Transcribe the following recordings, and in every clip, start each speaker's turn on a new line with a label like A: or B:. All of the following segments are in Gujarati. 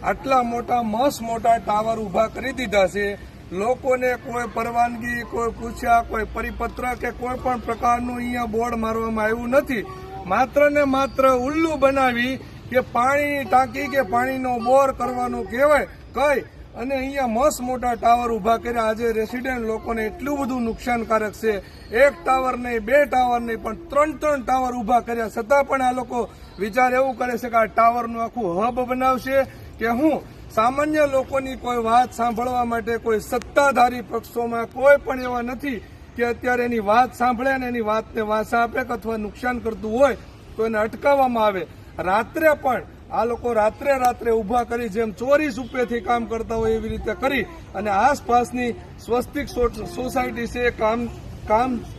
A: આટલા મોટા મોટા ટાવર ઉભા કરી દીધા છે। લોકોને કોઈ પરવાનગી, કોઈ પૂછ્યા, કોઈ પરિપત્ર કે કોઈ પણ પ્રકારનું અહીંયા બોર્ડ મારવામાં આવ્યું નથી। માત્ર ને માત્ર ઉલ્લુ બનાવી કે પાણીની ટાંકી કે પાણીનો બોર કરવાનું કહેવાય કઈ અને અહીંયા મોટા ટાવર ઉભા કર્યા। આજે રેસિડેન્ટ લોકોને એટલું બધું નુકસાનકારક છે। એક ટાવર નહીં, બે ટાવર નહીં, પણ ત્રણ ટાવર ઉભા કર્યા છતાં પણ આ લોકો વિચાર એવું કરે છે કે આ ટાવરનું આખું હબ બનાવશે કે હું સામાન્ય લોકોની કોઈ વાત સાંભળવા માટે કોઈ સત્તાધારી પક્ષોમાં કોઈ પણ એવા નથી કે અત્યારે એની વાત સાંભળે અને એની વાતને વાંસા આપે કે અથવા નુકસાન કરતું હોય તો એને અટકાવવામાં આવે। રાત્રે પણ આ લોકો રાત્રે ઉભા કરી જેમ ચોરી સુપેથી કામ કરતા હોય એવી રીતે કરી અને આસપાસની સ્વસ્તિક સોસાયટી છે,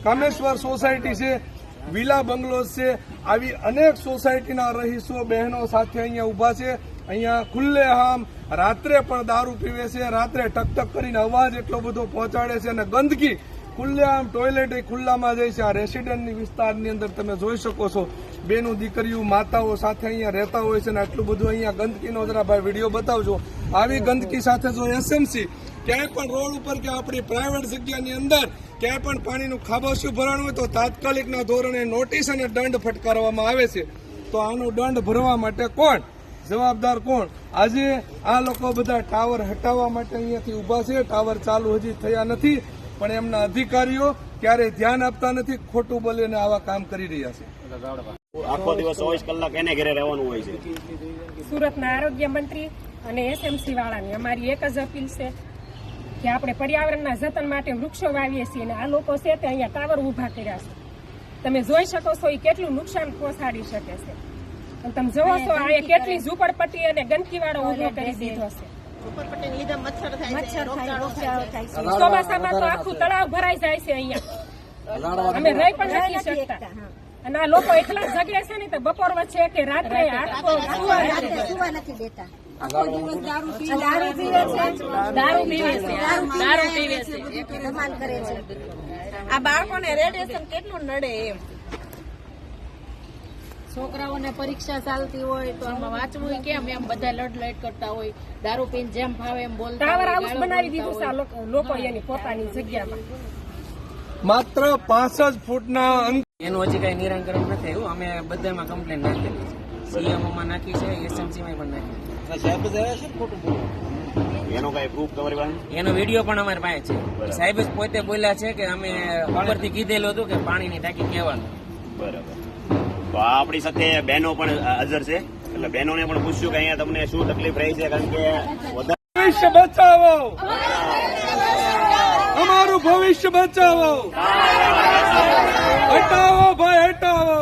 A: કામેશ્વર સોસાયટી છે, વિલા બંગલોઝ છે, આવી અનેક સોસાયટીના રહીશો બહેનો સાથે અહીંયા ઉભા છે। અહીંયા ખુલ્લેઆમ રાત્રે પણ દારૂ પીવે છે, રાત્રે ટકટક કરીને અવાજ એટલો બધો પહોંચાડે છે અને ગંદકી ખુલ્લેઆમ ટોયલેટ ખુલ્લામાં જાય છે। આ રેસિડેન્ટની વિસ્તારની અંદર તમે જોઈ શકો છો, બેનું દીકરીઓ માતાઓ સાથે અહીંયા રહેતા હોય છે અને આટલું બધું અહીંયા ગંદકીનો જરા ભાઈ વિડીયો બતાવજો। આવી ગંદકી સાથે જો એસએમસી ક્યાંય પણ રોડ ઉપર કે આપણી પ્રાઇવેટ જગ્યાની અંદર ક્યાંય પણ પાણીનું ખાબોચિયું ભરાણું હોય તો તાત્કાલિકના ધોરણે નોટિસ અને દંડ ફટકારવામાં આવે છે। તો આનો દંડ ભરવા માટે કોણ જવાબદાર, કોણ? આજે આ લોકો બધા ટાવર હટાવવા માટે અહીંયાથી ઉભા છે। ટાવર ચાલુ હજી થયા નથી પણ એમના અધિકારીઓ ક્યારેય ધ્યાન આપતા નથી, ખોટું બોલીને આવા કામ કરી રહ્યા છે।
B: આખો દિવસ 24 કલાક એને ઘરે રહેવાનું હોય છે।
C: સુરતના આરોગ્ય મંત્રી અને એસએમસી વાળાની અમારી એક જ અપીલ છે કે આપણે પર્યાવરણના જતન માટે વૃક્ષો વાવીએ છીએ અને આ લોકો છે તે અહીંયા ટાવર ઉભા કર્યા છે। તમે જોઈ શકો છો એ કેટલું નુકસાન પહોંચાડી શકે છે અને તમે જોવો છો આ કેટલી ઝૂંપડપટ્ટી અને ગંદકી વાળો ઉભો કરી દીધો છે। ચોમાસામાં તો આખું તળાવ ભરાઈ જાય છે અહીંયા, અમે રહી પણ નથી શકતા અને આ લોકો એટલા ઝઘડે છે ને તો બપોર વચ્ચે કે રાત્રે સુવા નથી દેતા। દારૂ પીવે છે, આ બાળકોને રેડિયેશન કેટલું નડે એમ।
D: છોકરાઓને પરીક્ષા ચાલતી હોય તો આમાં વાંચવું કેમ, એમ બધા લડલડ કરતા હોય, દારૂ પીને જેમ ભાવે એમ બોલતા।
C: ટાવર હાઉસ બનાવી દીધું છે આ લોકો એની પોતાની જગ્યામાં,
A: માત્ર 5 ફૂટના
E: એનું હજી કઈ નિરાકરણ નથી આવ્યું। અમે બધામાં કમ્પ્લેન નાખેલી છે, સીએમઓમાં નાખી છે, એસએમસીમાં પણ નાખી છે।
B: એનો કઈ પ્રૂફ તમારી પાસે?
E: એનો વિડીયો પણ અમારી પાસે છે। સાહેબ જ પોતે બોલ્યા છે કે અમે ઉપરથી કીધેલું હતું કે પાણીની ટાંકી કહેવાનું।
B: બરાબર। તો આપણી સાથે બહેનો પણ હાજર છે, એટલે બહેનોને પણ પૂછ્યું કે અહીંયા તમને શું તકલીફ રહી છે, કારણ કે
A: ભવિષ્ય બચાવો, અમારું ભવિષ્ય બચાવો, હટાવો ભાઈ હટાવો।